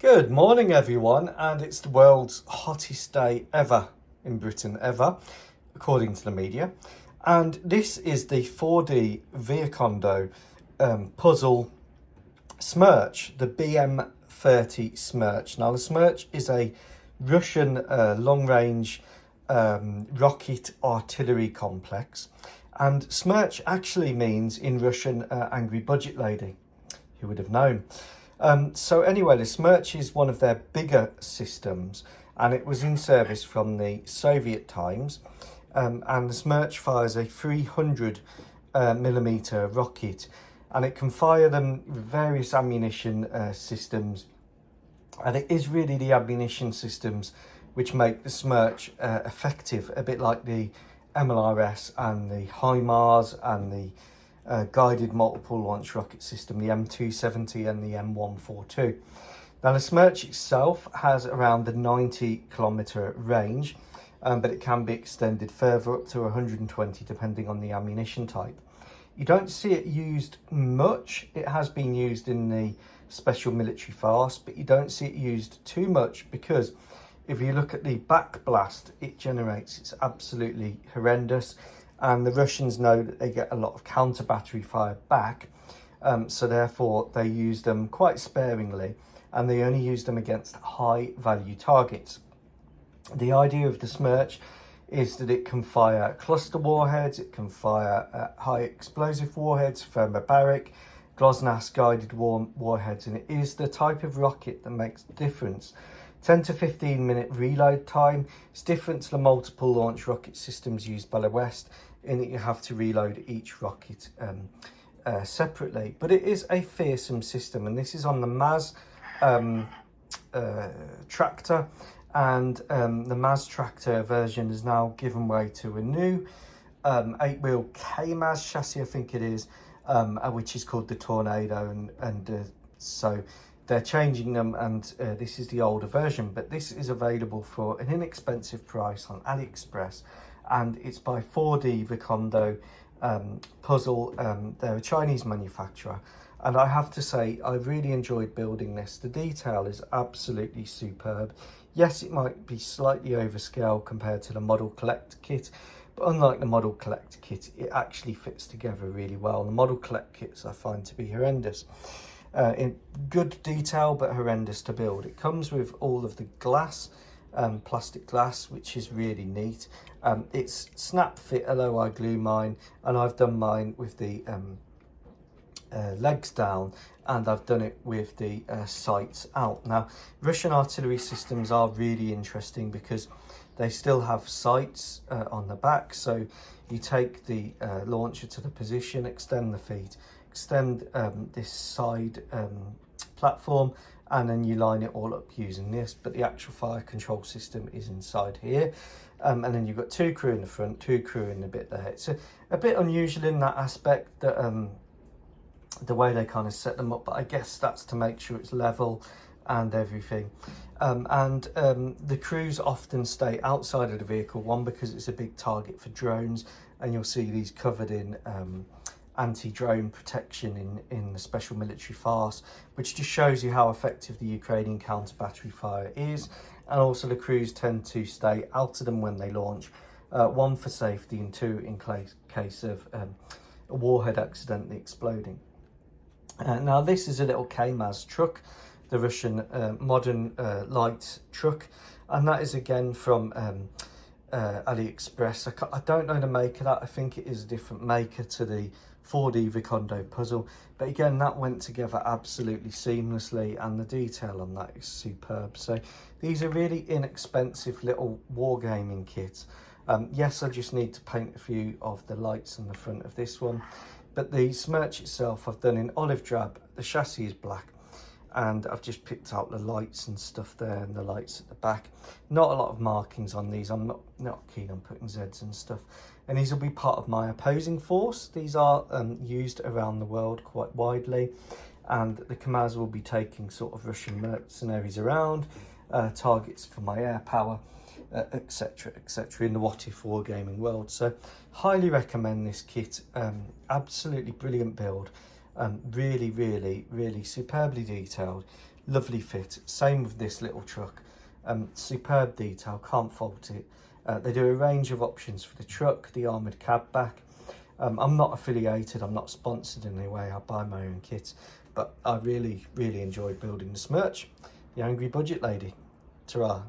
Good morning everyone, and it's the world's hottest day ever in Britain ever, according to the media. And this is the 4D Viikondo puzzle Smerch, the BM-30 Smerch. Now the Smerch is a Russian long-range rocket artillery complex, and Smerch actually means in Russian angry budget lady. Who would have known? So anyway, the Smerch is one of their bigger systems, and it was in service from the Soviet times. And the Smerch fires a 300 millimeter rocket, and it can fire them various ammunition systems. And it is really the ammunition systems which make the Smerch effective, a bit like the MLRS and the Kamaz and the guided multiple launch rocket system, the M270 and the M142. Now the Smerch itself has around a 90-kilometer range, but it can be extended further up to 120 depending on the ammunition type. You don't see it used much. It has been used in the special military farce, but you don't see it used too much because if you look at the back blast it generates, it's absolutely horrendous. And the Russians know that they get a lot of counter battery fire back, so therefore they use them quite sparingly, and they only use them against high value targets. The idea of the Smerch is that it can fire cluster warheads, it can fire high explosive warheads, thermobaric, GLONASS guided warheads, and it is the type of rocket that makes the difference. 10 to 15 minute reload time. It's different to the multiple launch rocket systems used by the West in that you have to reload each rocket separately. But it is a fearsome system, and this is on the Kamaz tractor, and the Kamaz tractor version has now given way to a new 8-wheel Kamaz chassis, I think it is, which is called the Tornado, and so they're changing them, and this is the older version, but this is available for an inexpensive price on Aliexpress, and it's by 4D Viikondo Puzzle. They're a Chinese manufacturer, and I have to say I really enjoyed building this. The detail is absolutely superb. Yes, it might be slightly overscale compared to the model collect kit, but unlike the model collect kit, it actually fits together really well. The model collect kits I find to be horrendous. In good detail but horrendous to build. It comes with all of the glass, plastic glass, which is really neat. It's snap fit, although I glue mine, and I've done mine with the legs down, and I've done it with the sights out. Now Russian artillery systems are really interesting because they still have sights on the back, so you take the launcher to the position, extend the feet, extend this side platform, and then you line it all up using this, but the actual fire control system is inside here, and then you've got two crew in the front, two crew in the bit there. It's a bit unusual in that aspect, that the way they kind of set them up, but I guess that's to make sure it's level and everything. The crews often stay outside of the vehicle, one because it's a big target for drones, and you'll see these covered in anti-drone protection in the special military farce, which just shows you how effective the Ukrainian counter-battery fire is. And also the crews tend to stay out of them when they launch, one for safety and two in case of a warhead accidentally exploding. Now this is a little Kamaz truck, the Russian modern light truck, and that is again from Aliexpress. I don't know the maker of that. I think it is a different maker to the 4D Viikondo puzzle, but again that went together absolutely seamlessly, and the detail on that is superb. So these are really inexpensive little wargaming kits. Yes, I just need to paint a few of the lights on the front of this one, but the Smerch itself I've done in olive drab. The chassis is black, and I've just picked out the lights and stuff there, and the lights at the back. Not a lot of markings on these. I'm not keen on putting Zs and stuff. And these will be part of my opposing force. These are used around the world quite widely, and the Kamaz will be taking sort of Russian mercenaries around, targets for my air power, etc, etc, in the what if wargaming world. So highly recommend this kit. Absolutely brilliant build. Really, really, really superbly detailed, lovely fit. Same with this little truck. Superb detail, can't fault it. They do a range of options for the truck, the armoured cab back. I'm not affiliated, I'm not sponsored in any way, I buy my own kit, but I really, really enjoyed building this merch. The Angry Budget Lady. Ta-ra.